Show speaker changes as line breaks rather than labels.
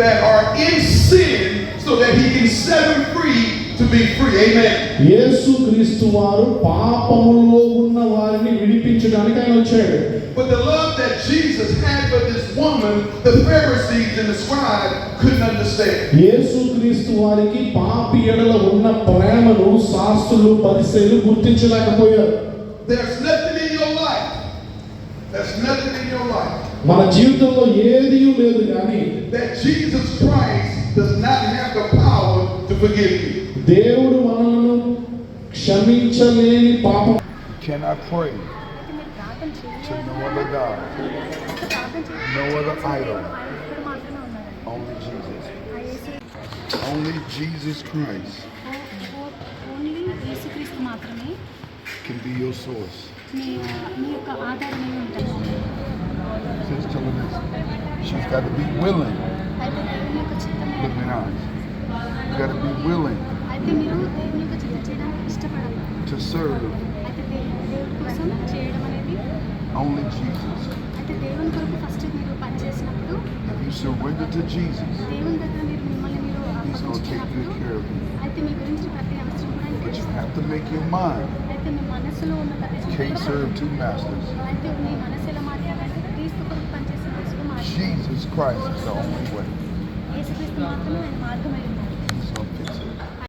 that are in sin so that he can set them free to be free. Amen.
యేసుక్రీస్తు వారు పాపములో ఉన్న వారిని విడిపించడానికి ఆయన వచ్చాడు.
But the love that Jesus had for this woman, the Pharisees and the scribes couldn't understand.
యేసుక్రీస్తు వారికి పాపి ఎడల ఉన్న ప్రేమను శాస్త్రులు పరిసయ్యులు గుర్తించలేకపోయారు.
There's nothing in your life. There's nothing in your life.
మన జీవితంలో ఏదీ లేదు కానీ
that Jesus Christ does not have the power to forgive you.
దేవుడు మనలను క్షమించలేని పాపం.
Can I pray to no other God, no other idol, only Jesus, only Jesus Christ can be your source. She's telling us she's got to be willing. Look in eyes. You got to be willing to serve only Jesus. If you surrender to Jesus, He's going to take good care of you. But you have to make your mind. You can't serve two masters. Jesus Christ is the only way.